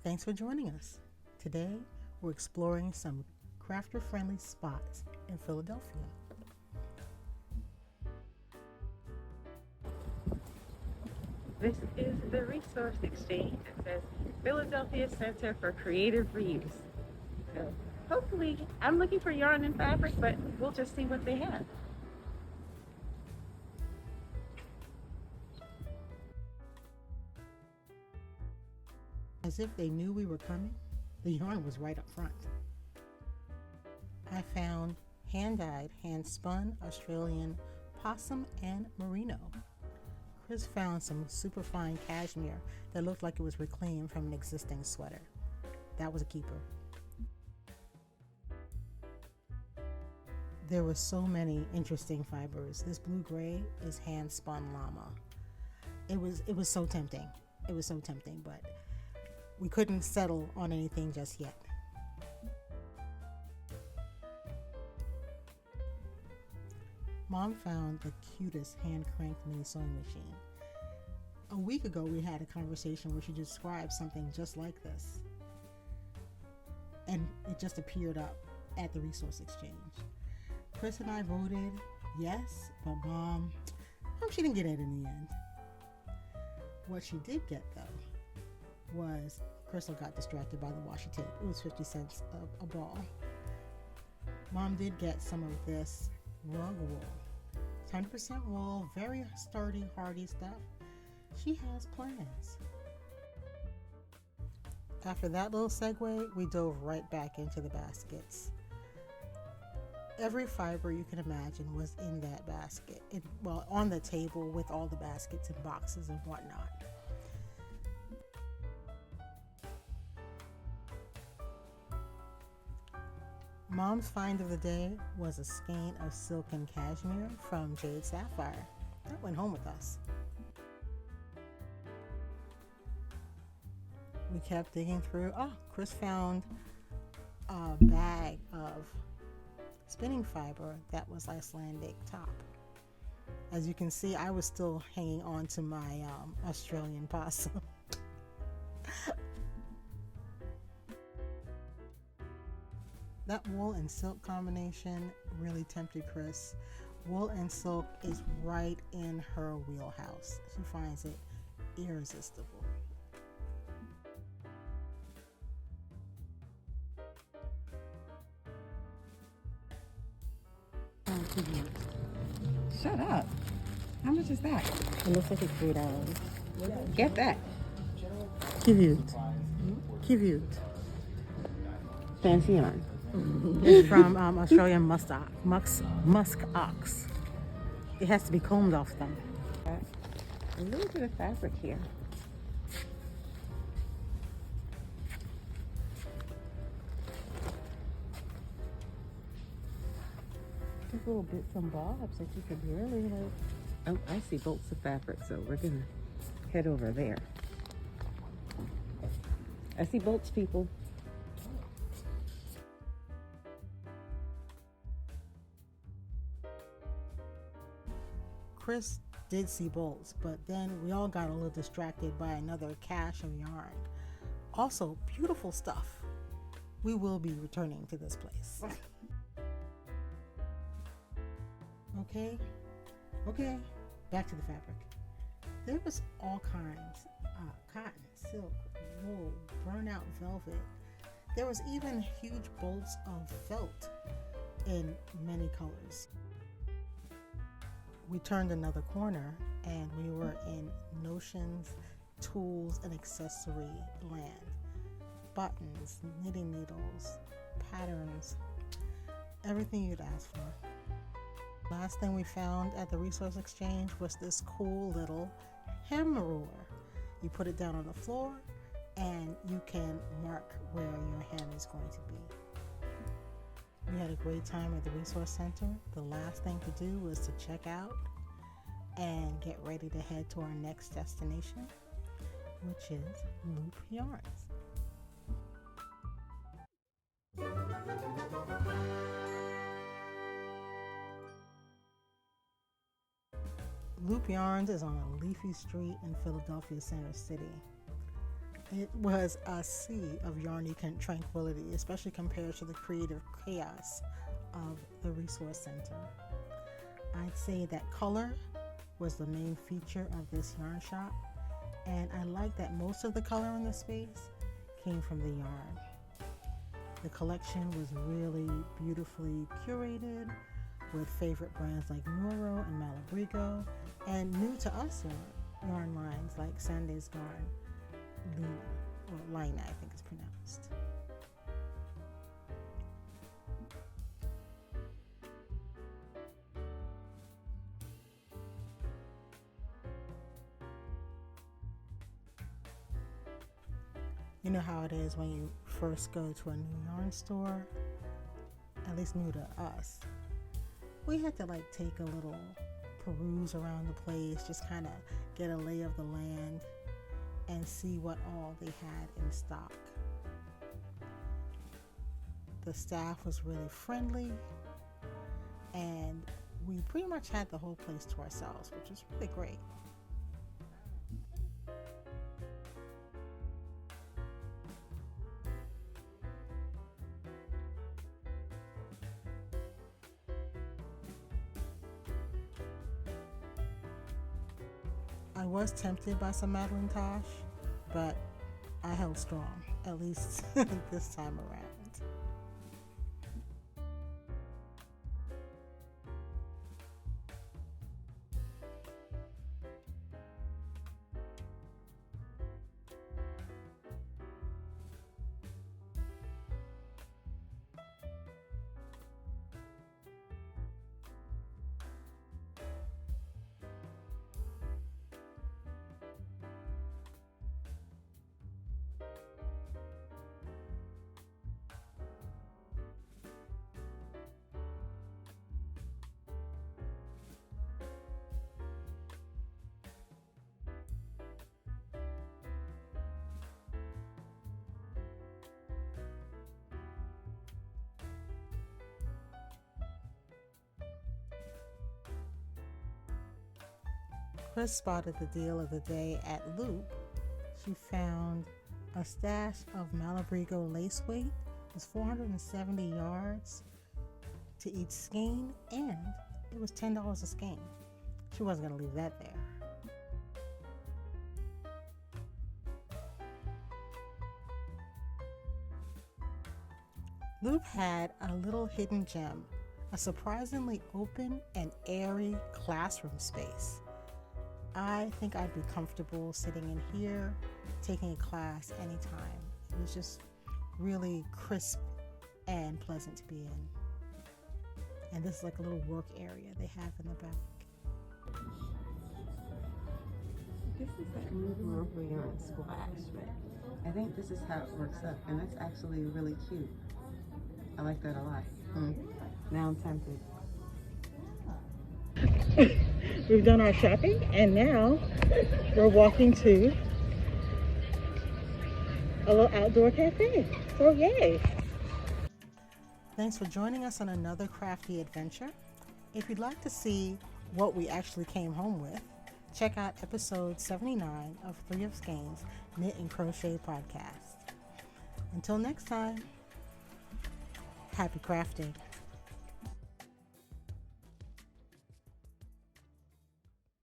Thanks for joining us. Today, we're exploring some crafter-friendly spots in Philadelphia. This is the Resource Exchange. It says Philadelphia Center for Creative Reuse. So hopefully, I'm looking for yarn and fabric, but we'll just see what they have. As if they knew we were coming, the yarn was right up front. I found hand-dyed, hand-spun Australian possum and merino. Chris found some superfine cashmere that looked like it was reclaimed from an existing sweater. That was a keeper. There were so many interesting fibers. This blue-gray is hand-spun llama. It was so tempting. It was so tempting, but we couldn't settle on anything just yet. Mom found the cutest hand-cranked mini sewing machine. A week ago, we had a conversation where she described something just like this. And it just appeared up at the Resource Exchange. Chris and I voted yes, but Mom, she didn't get it in the end. What she did get, though, was Crystal got distracted by the washi tape. It was 50 cents a ball. Mom did get some of this rug wool. 100% wool, very sturdy, hardy stuff. She has plans. After that little segue, we dove right back into the baskets. Every fiber you can imagine was in that basket. On the table with all the baskets and boxes and whatnot. Mom's find of the day was a skein of silk and cashmere from Jade Sapphire. That went home with us. We kept digging through. Chris found a bag of spinning fiber that was Icelandic top. As you can see, I was still hanging on to my Australian possum. That wool and silk combination really tempted Chris. Wool and silk is right in her wheelhouse. She finds it irresistible. Shut up. How much is that? It looks like it's $3. Get that. Cute. Cute. Fancy yarn. It's from Australian musk ox. It has to be combed off them. A little bit of fabric here. Just little bits and bobs that you could really like. Oh, I see bolts of fabric, so we're gonna head over there. I see bolts, people. Chris did see bolts, but then we all got a little distracted by another cache of yarn. Also, beautiful stuff. We will be returning to this place. Okay, back to the fabric. There was all kinds, cotton, silk, wool, burnout velvet. There was even huge bolts of felt in many colors. We turned another corner and we were in notions, tools, and accessory land. Buttons, knitting needles, patterns, everything you'd ask for. Last thing we found at the Resource Exchange was this cool little hem ruler. You put it down on the floor and you can mark where your hem is going to be. We had a great time at the Resource Center. The last thing to do was to check out and get ready to head to our next destination, which is Loop Yarns. Loop Yarns is on a leafy street in Philadelphia Center City. It was a sea of yarny tranquility, especially compared to the creative chaos of the Resource Center. I'd say that color was the main feature of this yarn shop, and I like that most of the color in the space came from the yarn. The collection was really beautifully curated with favorite brands like Noro and Malabrigo, and new to us yarn lines like Sunday's Yarn, Luna, or Lina, I think it's pronounced. You know how it is when you first go to a new yarn store, at least new to us. We had to take a little peruse around the place, just kind of get a lay of the land and see what all they had in stock. The staff was really friendly, and we pretty much had the whole place to ourselves, which was really great. I was tempted by some Madeline Tosh, but I held strong, at least this time around. Chris spotted the deal of the day at Loop. She found a stash of Malabrigo lace weight. It was 470 yards to each skein, and it was $10 a skein. She wasn't going to leave that there. Loop had a little hidden gem, a surprisingly open and airy classroom space. I think I'd be comfortable sitting in here, taking a class anytime. It was just really crisp and pleasant to be in. And this is like a little work area they have in the back. This is like a yarn splash, but I think this is how it works up, and that's actually really cute. I like that a lot. Now I'm tempted. We've done our shopping, and now we're walking to a little outdoor cafe. So yay! Thanks for joining us on another crafty adventure. If you'd like to see what we actually came home with, check out episode 79 of Skeins Knit and Crochet podcast. Until next time, happy crafting.